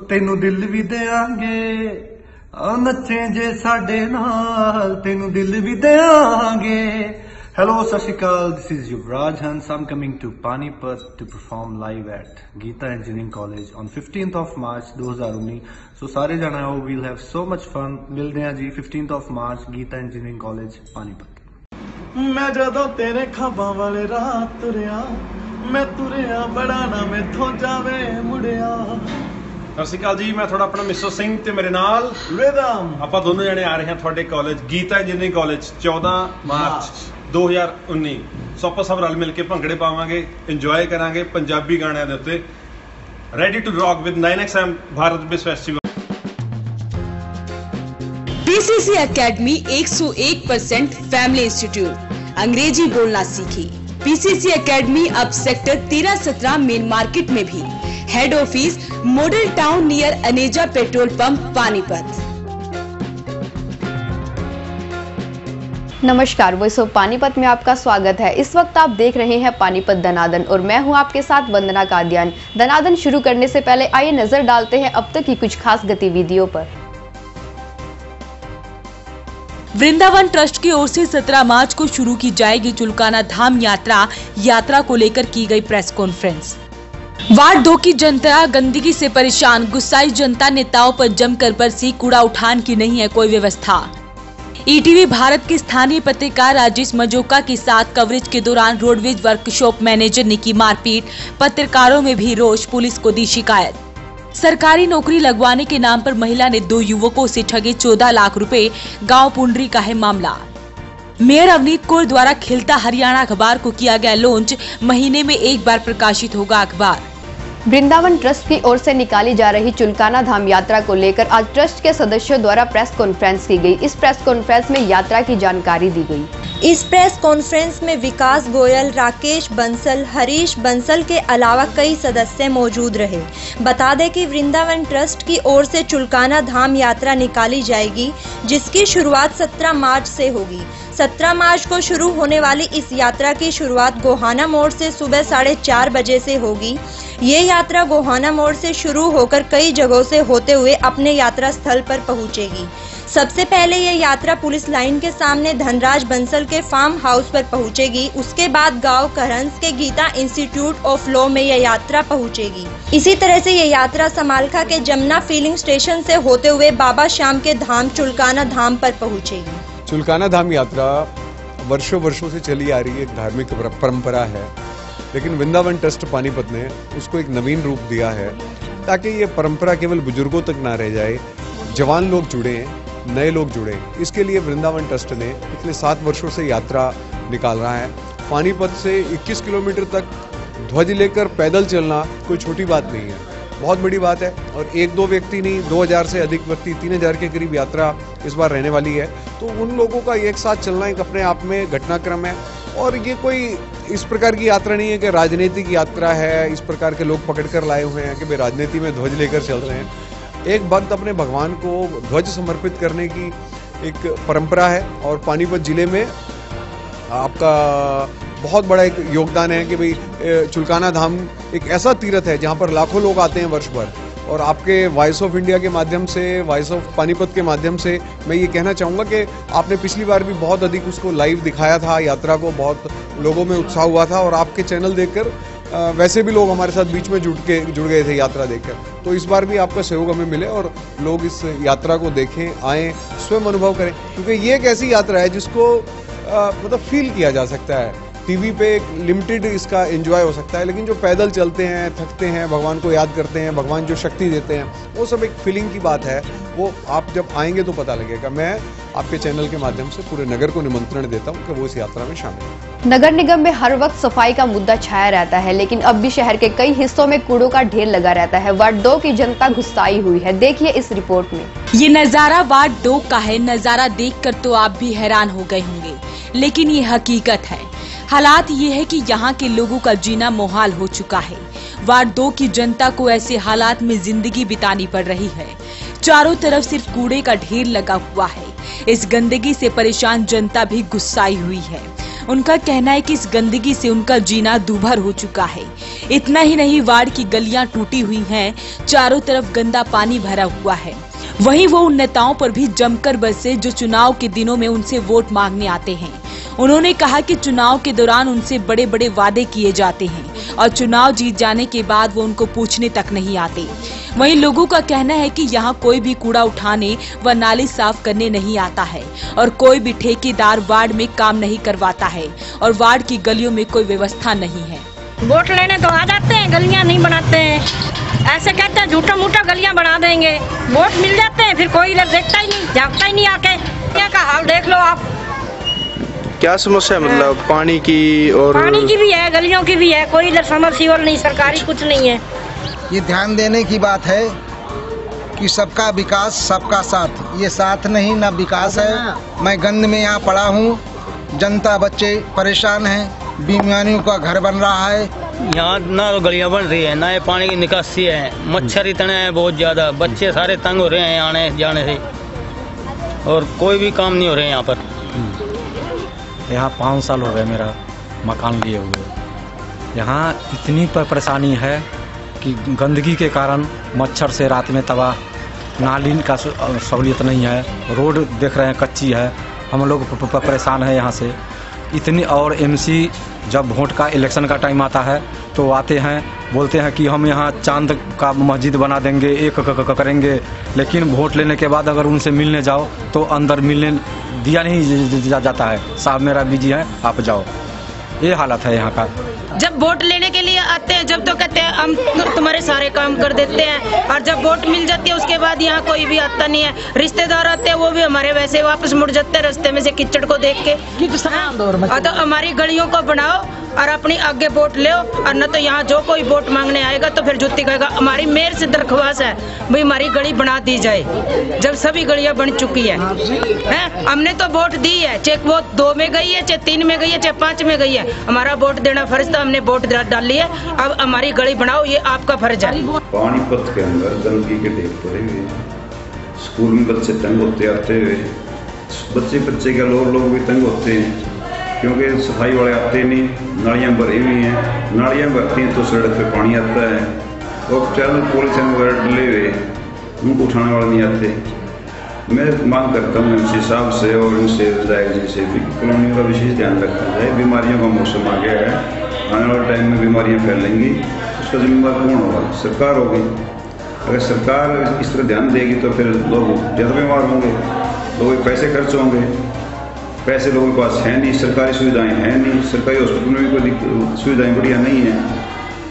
तेनू दिल भी देंगे नचे जे साडे नाल तेनू दिल भी देंगे। Hello, Sat Shri Akal. This is Yuvraj Hans. I'm coming to Panipat to perform live at Geeta Engineering College on 15th of March 2019. So सारे जाना हो, we'll have so much fun. मिलते हैं जी 15th of March Geeta Engineering College Panipat. मैं जदों तेरे खाबां वाले राह तुरिया मैं तुरिया बड़ा ना मैथों जावे मुड़िया। ਸਤਿ ਸ਼੍ਰੀ ਅਕਾਲ ਜੀ, ਮੈਂ ਤੁਹਾਡਾ ਆਪਣਾ ਮਿਸਟਰ ਸਿੰਘ ਤੇ ਮੇਰੇ ਨਾਲ ਰਿਦਮ। ਆਪਾਂ ਦੋਨੋਂ ਜਣੇ ਆ ਰਹੇ ਹਾਂ ਤੁਹਾਡੇ ਕਾਲਜ ਗੀਤਾ ਇੰਜੀਨੀਅਰਿੰਗ ਕਾਲਜ 14 ਮਾਰਚ 2019। ਸੋ ਆਪਾਂ ਸਭ ਰਲ ਮਿਲ ਕੇ ਭੰਗੜੇ ਪਾਵਾਂਗੇ, ਇੰਜੋਏ ਕਰਾਂਗੇ ਪੰਜਾਬੀ ਗਾਣਿਆਂ ਦੇ ਉੱਤੇ। Ready to rock with 9XM Bharat बिस festival. P C C academy 101% family institute. अंग्रेजी बोलना सीखी। पीसीसी एकेडमी अब सेक्टर 13-17 मेन मार्केट में भी। Head office model town near Aneja petrol pump Panipat. नमस्कार, वॉइस ऑफ पानीपत में आपका स्वागत है। इस वक्त आप देख रहे हैं पानीपत दनादन और मैं हूं आपके साथ वंदना कादियान। दनादन शुरू करने से पहले आइए नजर डालते हैं अब तक की कुछ खास गतिविधियों पर। वृंदावन ट्रस्ट की ओर से 17 मार्च को शुरू की जाएगी चुलकाना धाम यात्रा को लेकर की गई प्रेस कॉन्फ्रेंस। वार्ड 2 की जनता गंदगी से परेशान, गुस्साई जनता नेताओं पर जमकर बरसी, कूड़ा उठान की नहीं है कोई व्यवस्था। ईटीवी भारत के स्थानीय पत्रकार राजेश मजोका के साथ कवरेज के दौरान रोडवेज वर्कशॉप मैनेजर ने की मारपीट, पत्रकारों में भी रोष, पुलिस को दी शिकायत। सरकारी नौकरी लगवाने के नाम पर महिला ने 2 युवकों से ठगे 14 लाख रुपए, गांव पुंडरी का है मामला। मेयर अवनीत कौर द्वारा खिलता हरियाणा अखबार को किया गया लॉन्च, महीने में एक बार प्रकाशित होगा अखबार। वृंदावन ट्रस्ट की ओर से निकाली जा रही चुलकाना धाम यात्रा को लेकर आज ट्रस्ट के सदस्यों द्वारा प्रेस कॉन्फ्रेंस की गई। इस प्रेस कॉन्फ्रेंस में यात्रा की जानकारी दी गई। इस प्रेस कॉन्फ्रेंस में विकास गोयल, राकेश बंसल, हरीश बंसल के अलावा कई सदस्य मौजूद रहे। बता दें कि वृंदावन ट्रस्ट की ओर से चुलकाना धाम यात्रा निकाली जाएगी, जिसकी शुरुआत 17 मार्च से होगी। 17 मार्च को शुरू होने वाली इस यात्रा की शुरुआत गोहाना मोड़ से सुबह 4:30 बजे से होगी। ये यात्रा गोहाना मोड़ से शुरू होकर कई जगहों से होते हुए अपने यात्रा स्थल पर पहुंचेगी। सबसे पहले ये यात्रा पुलिस लाइन के सामने धनराज बंसल के फार्म हाउस पर पहुंचेगी। उसके बाद गांव करहंस के गीता इंस्टीट्यूट ऑफ लॉ में यह यात्रा पहुंचेगी। इसी तरह से ये यात्रा समालखा के जमुना फिलिंग स्टेशन से होते हुए बाबा श्याम के धाम चुलकाना धाम पर पहुंचेगी। चुलकाना धाम यात्रा वर्षों से चली आ रही एक धार्मिक परंपरा है, लेकिन वृंदावन ट्रस्ट पानीपत ने उसको एक नवीन रूप दिया है ताकि ये परंपरा केवल बुजुर्गों तक ना रह जाए, जवान लोग जुड़े, नए लोग जुड़े। इसके लिए वृंदावन ट्रस्ट ने पिछले 7 वर्षों से यात्रा निकाल रहा है। पानीपत से 21 किलोमीटर तक ध्वज लेकर पैदल चलना कोई छोटी बात नहीं है, बहुत बड़ी बात है। और 1-2 व्यक्ति नहीं, 2000 से अधिक व्यक्ति, 3000 के करीब यात्रा इस बार रहने वाली है। तो उन लोगों का एक साथ चलना एक अपने आप में घटनाक्रम है। और ये कोई इस प्रकार की यात्रा नहीं है कि राजनीतिक यात्रा है, इस प्रकार के लोग पकड़ कर लाए हुए हैं कि भाई राजनीति में ध्वज लेकर चल रहे हैं। एक भक्त अपने भगवान को ध्वज समर्पित करने की एक परंपरा है और पानीपत जिले में आपका बहुत बड़ा एक योगदान है कि भाई चुलकाना धाम एक ऐसा तीर्थ है जहाँ पर लाखों लोग आते हैं वर्ष भर। और आपके वॉइस ऑफ इंडिया के माध्यम से, वॉइस ऑफ पानीपत के माध्यम से मैं ये कहना चाहूँगा कि आपने पिछली बार भी बहुत अधिक उसको लाइव दिखाया था, यात्रा को, बहुत लोगों में उत्साह हुआ था। और आपके चैनल देखकर वैसे भी लोग हमारे साथ बीच में जुड़ गए थे यात्रा देखकर। तो इस बार भी आपका सहयोग हमें मिले और लोग इस यात्रा को देखें, आएँ, स्वयं अनुभव करें, क्योंकि ये एक ऐसी यात्रा है जिसको मतलब फील किया जा सकता है। टीवी पे एक लिमिटेड इसका एंजॉय हो सकता है, लेकिन जो पैदल चलते हैं, थकते हैं, भगवान को याद करते हैं, भगवान जो शक्ति देते हैं, वो सब एक फीलिंग की बात है। वो आप जब आएंगे तो पता लगेगा। मैं आपके चैनल के माध्यम से पूरे नगर को निमंत्रण देता हूं कि वो इस यात्रा में शामिल हो। नगर निगम में हर वक्त सफाई का मुद्दा छाया रहता है, लेकिन अब भी शहर के कई हिस्सों में कूड़ों का ढेर लगा रहता है। वार्ड 2 की जनता गुस्साई हुई है, देखिए इस रिपोर्ट में। ये नजारा वार्ड 2 का है। नजारा देखकर तो आप भी हैरान हो गए होंगे, लेकिन ये हकीकत है। हालात ये है कि यहाँ के लोगों का जीना मुहाल हो चुका है। वार्ड 2 की जनता को ऐसे हालात में जिंदगी बितानी पड़ रही है। चारों तरफ सिर्फ कूड़े का ढेर लगा हुआ है। इस गंदगी से परेशान जनता भी गुस्साई हुई है। उनका कहना है कि इस गंदगी से उनका जीना दूभर हो चुका है। इतना ही नहीं, वार्ड की गलियां टूटी हुई हैं, चारों तरफ गंदा पानी भरा हुआ है। वहीं वो उन नेताओं पर भी जमकर बरसे जो चुनाव के दिनों में उनसे वोट मांगने आते हैं। उन्होंने कहा कि चुनाव के दौरान उनसे बड़े बड़े वादे किए जाते हैं और चुनाव जीत जाने के बाद वो उनको पूछने तक नहीं आते। वहीं लोगों का कहना है कि यहाँ कोई भी कूड़ा उठाने व नाली साफ करने नहीं आता है और कोई भी ठेकेदार वार्ड में काम नहीं करवाता है और वार्ड की गलियों में कोई व्यवस्था नहीं है। वोट लेने तो आ जाते हैं, गलियां नहीं बनाते हैं। ऐसे कहते हैं झूठा मूठा गलियां बना देंगे, वोट मिल जाते हैं फिर कोई इधर देखता ही नहीं, झाँकता ही नहीं आके। क्या का हाल देख लो आप। क्या समस्या है? मतलब पानी की और पानी की भी है, गलियों की भी है, कोई इधर समरसीबल नहीं, सरकारी कुछ नहीं है। ये ध्यान देने की बात है कि सबका विकास सबका साथ, ये साथ नहीं ना विकास है। मैं गंद में यहाँ पड़ा हूँ, जनता बच्चे परेशान हैं, बीमारियों का घर बन रहा है। यहाँ ना तो गलियाँ बन रही है, ना ये पानी की निकासी है, मच्छर इतने हैं बहुत ज़्यादा, बच्चे सारे तंग हो रहे हैं आने जाने से और कोई भी काम नहीं हो रहे हैं यहाँ पर। यहाँ 5 साल हो गए मेरा मकान लिए हुए। यहाँ इतनी परेशानी है कि गंदगी के कारण मच्छर से रात में तबाह, नाली का सहूलियत नहीं है, रोड देख रहे हैं कच्ची है, हम लोग परेशान है यहाँ से इतनी। और एमसी जब वोट का इलेक्शन का टाइम आता है तो आते हैं, बोलते हैं कि हम यहाँ चांद का मस्जिद बना देंगे, एक करेंगे, लेकिन वोट लेने के बाद अगर उनसे मिलने जाओ तो अंदर मिलने दिया नहीं जाता है, साहब मेरा बिजी है आप जाओ। ये हालत है यहाँ का। जब वोट लेने के लिए आते हैं जब तो कहते हैं हम तुम्हारे सारे काम कर देते हैं, और जब वोट मिल जाती है उसके बाद यहाँ कोई भी आता नहीं है। रिश्तेदार आते हैं वो भी हमारे वैसे वापस मुड़ जाते हैं रास्ते में से कीचड़ को देख के। तो हमारी गलियों को बनाओ और अपनी आगे वोट ले, और न तो यहाँ जो कोई वोट मांगने आएगा तो फिर जुत्ती कहेगा। हमारी मेयर से दरख्वास्त है भाई हमारी गली बना दी जाए, जब सभी गलियां बन चुकी है। हमने तो वोट दी है, चाहे वो 2 में गई है, चाहे 3 में गई है, चाहे 5 में गई है, हमारा वोट देना फर्ज था, हमने वोट डाली है। अब हमारी गली बनाओ, ये आपका फर्ज है। पानीपत के अंदर गंदगी के ढेर पड़े हुए, स्कूल में बच्चे तंग होते आते हुए, बच्चे के लोग भी तंग होते हैं क्योंकि सफाई वाले आते नहीं, नालियाँ भरी हुई हैं, नालियाँ भरती हैं तो सड़क पे पानी आता है और चल पॉलिथीन वगैरह डले हुए, उनको उठाने वाले नहीं आते। मैं मांग करता हूँ एमसी साहब से और इनसे विधायक जी से भी कॉलोनियों का विशेष ध्यान रखा जाए। बीमारियों का मौसम आ गया है, आने वाले टाइम में बीमारियाँ फैलेंगी, उसका जिम्मेदार कौन होगा? सरकार होगी। अगर सरकार इस तरह ध्यान देगी तो फिर लोग ज़्यादा बीमार होंगे, लोगों के पैसे खर्च होंगे, पैसे लोगों के पास है नहीं, सरकारी सुविधाएं हैं नहीं, सरकारी हॉस्पिटल में भी कोई सुविधाएं बढ़िया नहीं है।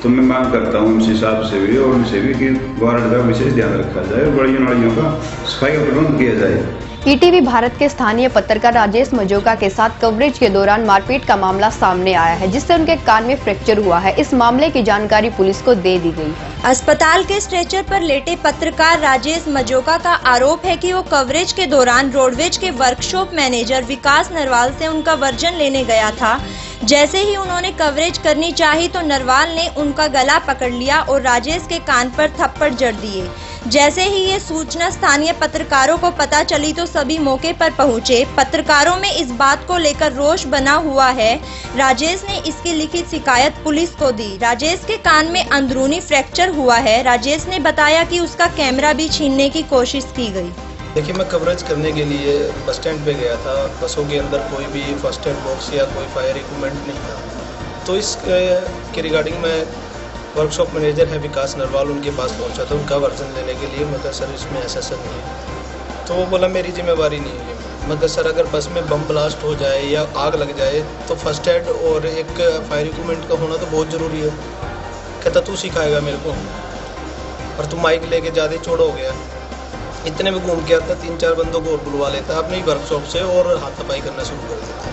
तो मैं मांग करता हूँ एमसी साहब से भी और उनसे भी कि वार्ड का विशेष ध्यान रखा जाए और बड़ी नालियों का सफाई का प्रबंध किया जाए। ईटीवी भारत के स्थानीय पत्रकार राजेश मजोका के साथ कवरेज के दौरान मारपीट का मामला सामने आया है, जिससे उनके कान में फ्रैक्चर हुआ है। इस मामले की जानकारी पुलिस को दे दी गई है। अस्पताल के स्ट्रेचर पर लेटे पत्रकार राजेश मजोका का आरोप है कि वो कवरेज के दौरान रोडवेज के वर्कशॉप मैनेजर विकास नरवाल से उनका वर्जन लेने गया था। जैसे ही उन्होंने कवरेज करनी चाही तो नरवाल ने उनका गला पकड़ लिया और राजेश के कान पर थप्पड़ जड़ दिए। जैसे ही ये सूचना स्थानीय पत्रकारों को पता चली तो सभी मौके पर पहुंचे। पत्रकारों में इस बात को लेकर रोष बना हुआ है। राजेश ने इसकी लिखित शिकायत पुलिस को दी। राजेश के कान में अंदरूनी फ्रैक्चर हुआ है। राजेश ने बताया कि उसका कैमरा भी छीनने की कोशिश की गई। देखिए, मैं कवरेज करने के लिए बस स्टैंड पे गया था। बसों के अंदर कोई भी फर्स्ट एड बॉक्स या कोई फायर इक्विपमेंट नहीं था, तो इस के रिगार्डिंग मैं वर्कशॉप मैनेजर है विकास नरवाल, उनके पास पहुंचा था उनका वर्जन लेने के लिए। मतलब सर इसमें ऐसा नहीं है, तो वो बोला मेरी जिम्मेवारी नहीं है। मतलब सर अगर बस में बम ब्लास्ट हो जाए या आग लग जाए तो फर्स्ट एड और एक फायर इक्विपमेंट का होना तो बहुत ज़रूरी है। कहता तू सिखाएगा मेरे को, और तू माइक लेके ज़्यादा चौड़ा हो गया। इतने में घूम के आता 3-4 बंदों को और बुलवा लेता अपनी वर्कशॉप से और हाथापाई करना शुरू कर देता।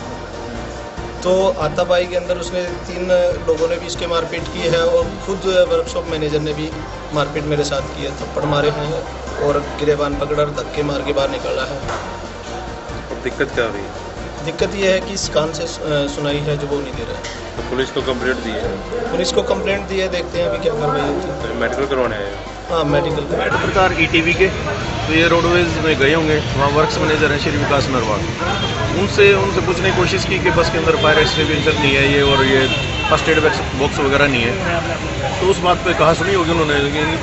तो हाथापाई के अंदर उसने 3 लोगों ने भी इसके मारपीट की है और खुद वर्कशॉप मैनेजर ने भी मारपीट मेरे साथ की है। थप्पड़ मारे हैं और गिरेबान पकड़ और धक्के मार के बाहर निकाला है। दिक्कत क्या हुई? दिक्कत ये है कि इस कान से सुनाई है जो वो नहीं दे रहा है। तो पुलिस को कंप्लेंट दी है? पुलिस को कंप्लेंट दी है, देखते हैं अभी क्या कार्रवाई होती है। मेडिकल करवाने आए? हाँ, मेडिकल। पत्रकार ईटीवी के, तो ये रोडवेज में गए होंगे, वहाँ वर्क्स मैनेजर है श्री विकास नरवाल। उनसे पूछने की कोशिश की कि बस के अंदर फायर एक्सटिंग्विशर नहीं है ये, और ये फर्स्ट एड बॉक्स वगैरह नहीं है। तो उस बात पे कहा सुनी होगी उन्होंने,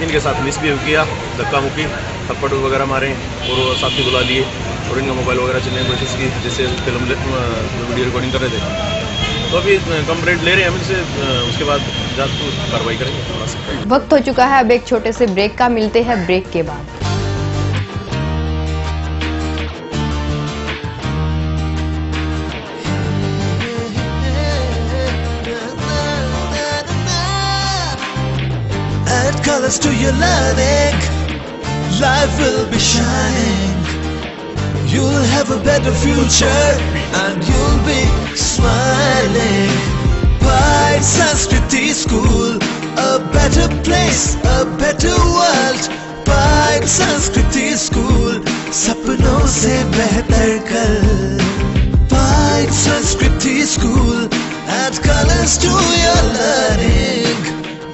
इनके साथ मिसबिहेव किया, धक्का मुक्की, थप्पड़ वगैरह मारे और साथी बुला लिए और इनका मोबाइल वगैरह चलने की कोशिश की, जैसे फिल्म वीडियो रिकॉर्डिंग कर रहे थे। तो अभी कंप्लेंट ले रहे हैं हम इनसे, उसके बाद जांच को कार्रवाई करेंगे। वक्त हो चुका है अब एक छोटे से ब्रेक का, मिलते हैं ब्रेक के बाद। Add colors to your learning, life will be shining. You'll have a better future and you'll be smiling. Pride Sanskriti School, a better place, a better world. Pride Sanskriti School, सपनों से बेहतर कल. Pride Sanskriti School, add colors to your learning.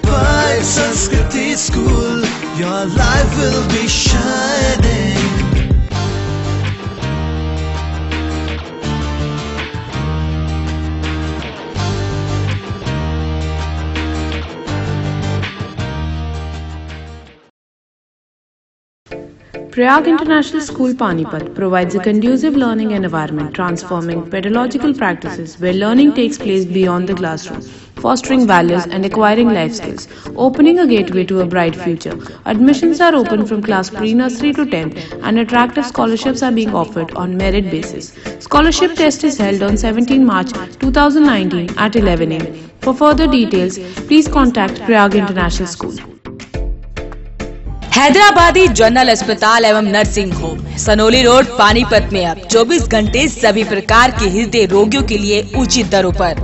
Pride Sanskriti School, your life will be shining. Prayag International School Panipat provides a conducive learning environment, transforming pedagogical practices where learning takes place beyond the classroom, fostering values and acquiring life skills, opening a gateway to a bright future. Admissions are open from class pre-nursery to 10th and attractive scholarships are being offered on merit basis. Scholarship test is held on 17 March 2019 at 11 am. For further details, please contact Prayag International School. Hyderabadi general अस्पताल एवं nursing home Sanauli road Panipat में अब 24 घंटे सभी प्रकार के हृदय रोगियों के लिए उचित दरों पर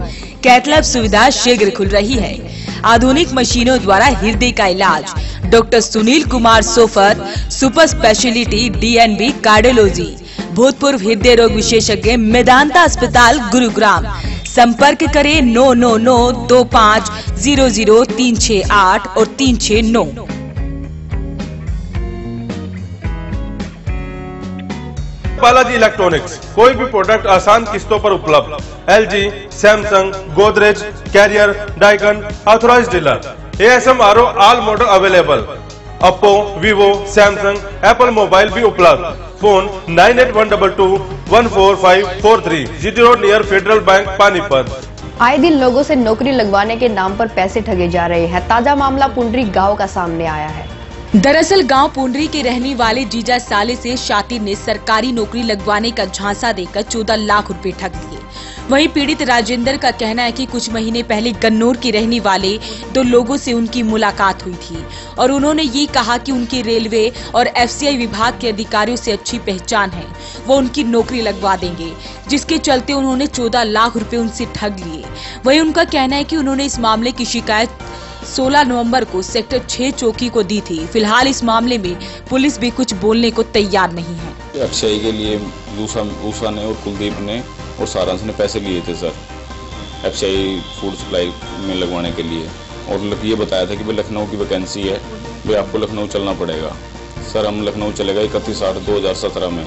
कैथ सुविधा शीघ्र खुल रही है। आधुनिक मशीनों द्वारा हृदय का इलाज। Doctor Sunil Kumar so far, super speciality DNB cardiology, भूतपूर्व हृदय रोग विशेषज्ञ, मेदांता अस्पताल गुरुग्राम। संपर्क करें 9992500368 और 369। बालाजी इलेक्ट्रॉनिक्स, कोई भी प्रोडक्ट आसान किस्तों पर उपलब्ध। LG, Samsung, Godrej, Carrier, Daikin, authorised dealer. ASM RO all model available. Oppo, Vivo, Samsung, Apple mobile भी उपलब्ध। Phone 9812214543, GT road near Federal Bank Panipat. आए दिन लोगों से नौकरी लगवाने के नाम पर पैसे ठगे जा रहे हैं। ताजा मामला पुंडरी गांव का सामने आया है। दरअसल गांव पुंडरी के रहने वाले जीजा साले से शातिर ने सरकारी नौकरी लगवाने का झांसा देकर 14 लाख रुपए ठग लिए। वहीं पीड़ित राजेंद्र का कहना है कि कुछ महीने पहले गन्नौर के रहने वाले 2 लोगों से उनकी मुलाकात हुई थी और उन्होंने ये कहा कि उनकी रेलवे और FCI विभाग के अधिकारियों से अच्छी पहचान है, वो उनकी नौकरी लगवा देंगे, जिसके चलते उन्होंने 14 लाख रुपए उनसे ठग लिए। वहीं उनका कहना है कि उन्होंने इस मामले की शिकायत 16 नवंबर को सेक्टर 6 चौकी को दी थी। फिलहाल इस मामले में पुलिस भी कुछ बोलने को तैयार नहीं है। FCI के लिए ऊषा ने और कुलदीप ने और सारांश ने पैसे लिए थे सर, FCI फूड सप्लाई में लगवाने के लिए, और ये बताया था कि भाई लखनऊ की वैकेंसी है, भाई आपको लखनऊ चलना पड़ेगा। सर हम लखनऊ चले गए 31/8/2017 में।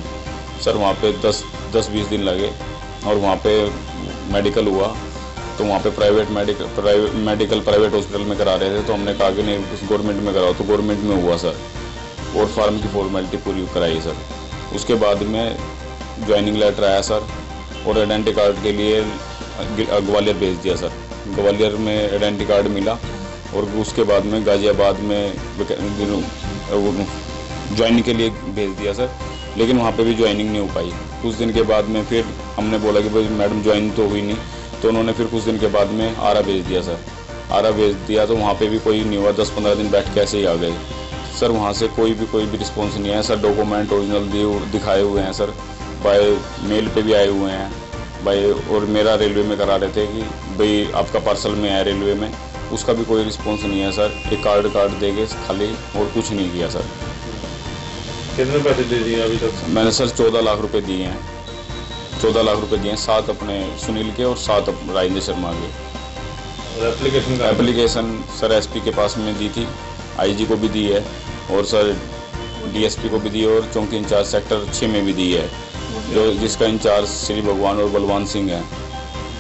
सर वहाँ पे 10-20 दिन लगे और वहाँ पे मेडिकल हुआ, तो वहाँ पे प्राइवेट हॉस्पिटल में करा रहे थे, तो हमने कहा कि नहीं गवर्नमेंट में कराओ, तो गवर्नमेंट में हुआ सर, और फार्म की फॉर्मेलिटी पूरी कराई सर। उसके बाद में ज्वाइनिंग लेटर आया सर, और आइडेंटिटी कार्ड के लिए ग्वालियर भेज दिया सर। ग्वालियर में आइडेंटिटी कार्ड मिला और उसके बाद में गाजियाबाद में ज्वाइनिंग के लिए भेज दिया सर, लेकिन वहाँ पे भी ज्वाइनिंग नहीं हो पाई। कुछ दिन के बाद में फिर हमने बोला कि भाई मैडम ज्वाइन तो हुई नहीं, तो उन्होंने फिर कुछ दिन के बाद में आरा भेज दिया सर। आरा भेज दिया तो वहाँ पे भी कोई नहीं हुआ, 10-15 दिन बैठ के ऐसे ही आ गए सर। वहाँ से कोई भी रिस्पॉन्स नहीं है सर। डॉक्यूमेंट ओरिजिनल दिखाए हुए हैं सर, बाय मेल पे भी आए हुए हैं भाई, और मेरा रेलवे में करा रहे थे कि भाई आपका पार्सल में आया रेलवे में, उसका भी कोई रिस्पॉन्स नहीं है सर। एक कार्ड देके खाली और कुछ नहीं किया सर। कितने पैसे दे दिए अभी तक? मैंने सर 14 लाख रुपए दिए हैं, 14 लाख रुपए दिए, 7 अपने सुनील के और 7 राजेंद्र शर्मा के। एप्लीकेशन सर SP के पास में दी थी, IG को भी दी है, और सर DSP को भी दी है, और चौकी इंचार्ज सेक्टर 6 में भी दी है। जिसका इंचार्ज श्री भगवान और बलवान सिंह है।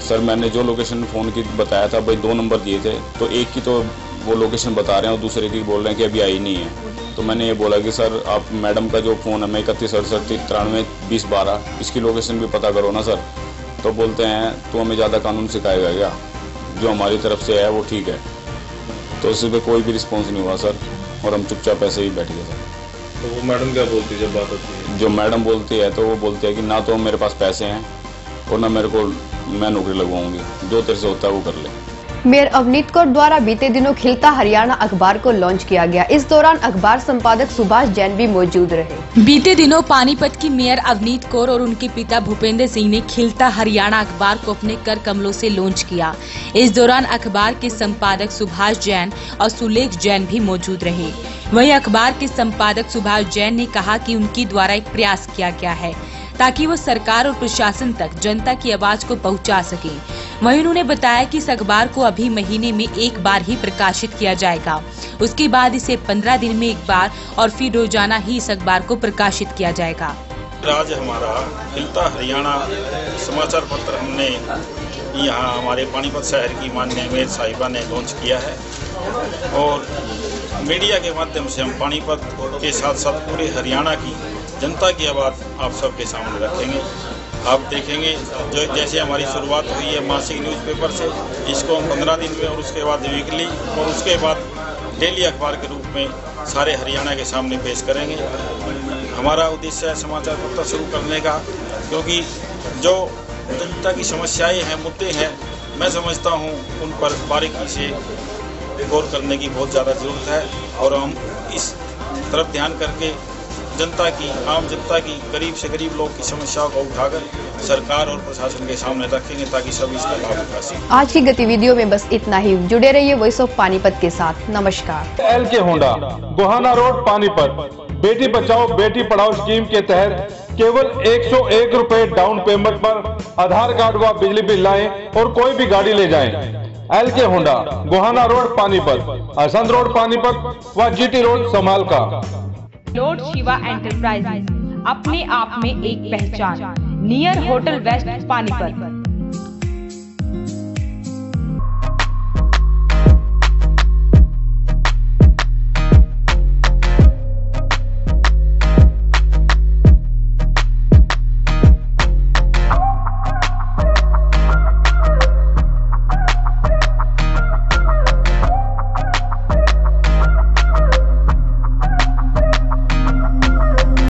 सर मैंने जो लोकेशन फ़ोन की बताया था भाई 2 नंबर दिए थे, तो एक की तो वो लोकेशन बता रहे हैं और दूसरे की बोल रहे हैं कि अभी आई नहीं है। तो मैंने ये बोला कि सर आप मैडम का जो फ़ोन है मैं 3168 इसकी लोकेशन भी पता करो ना सर। तो बोलते हैं तो हमें ज़्यादा कानून सिखाएगा क्या, जो हमारी तरफ से है वो ठीक है। तो इस पर कोई भी रिस्पॉन्स नहीं हुआ सर और हम चुपचाप ऐसे ही बैठ गए सर। तो वो मैडम क्या बोलती है जब बात होती है? जो मैडम बोलती है तो वो बोलती है कि ना तो मेरे पास पैसे हैं और ना मेरे को मैं नौकरी लगवाऊंगी, जो तेरे से होता है वो कर ले। मेयर अवनीत कौर द्वारा बीते दिनों खिलता हरियाणा अखबार को लॉन्च किया गया। इस दौरान अखबार संपादक सुभाष जैन भी मौजूद रहे। बीते दिनों पानीपत की मेयर अवनीत कौर और उनके पिता भूपेंद्र सिंह ने खिलता हरियाणा अखबार को अपने कर कमलों से लॉन्च किया। इस दौरान अखबार के संपादक सुभाष जैन और सुलेख जैन भी मौजूद रहे। वहीं अखबार के संपादक सुभाष जैन ने कहा कि उनके द्वारा एक प्रयास किया गया है ताकि वो सरकार और प्रशासन तक जनता की आवाज को पहुंचा सके। वहीं उन्होंने बताया कि इस अखबार को अभी महीने में एक बार ही प्रकाशित किया जाएगा, उसके बाद इसे 15 दिन में एक बार और फिर रोजाना ही इस अखबार को प्रकाशित किया जाएगा। आज हमारा खिलता हरियाणा समाचार पत्र हमने यहाँ हमारे पानीपत शहर की माननीय मेयर साहिबा ने लॉन्च किया है और मीडिया के माध्यम से हम पानीपत के साथ साथ पूरे हरियाणा की जनता की आवाज़ आप सबके सामने रखेंगे। आप देखेंगे जो जैसे हमारी शुरुआत हुई है मासिक न्यूज़पेपर से, इसको हम 15 दिन में और उसके बाद वीकली और उसके बाद डेली अखबार के रूप में सारे हरियाणा के सामने पेश करेंगे। हमारा उद्देश्य है समाचार पत्र शुरू करने का, क्योंकि जो जनता की समस्याएं हैं, मुद्दे हैं, मैं समझता हूं उन पर बारीकी से गौर करने की बहुत ज़्यादा ज़रूरत है और हम इस तरफ ध्यान करके जनता की, आम जनता की, गरीब से गरीब लोग की समस्याओं को उठाकर सरकार और प्रशासन के सामने रखेंगे ताकि सभी इसका लाभ उठा सकें। आज की गतिविधियों में बस इतना ही। जुड़े रहिए वॉइस ऑफ पानीपत के साथ। नमस्कार। LK Honda, Gohana road, Panipat. बेटी बचाओ बेटी पढ़ाओ स्कीम के तहत केवल 101 रुपए डाउन पेमेंट पर आधार कार्ड व बिजली बिल लाएं और कोई भी गाड़ी ले जाएं। L K Honda, Gohana road, Panipat, Asandh road, Panipat व G T road, Samalkha. Lord Shiva enterprises, अपने आप में एक पहचान, नियर होटल वेस्ट, पानीपत।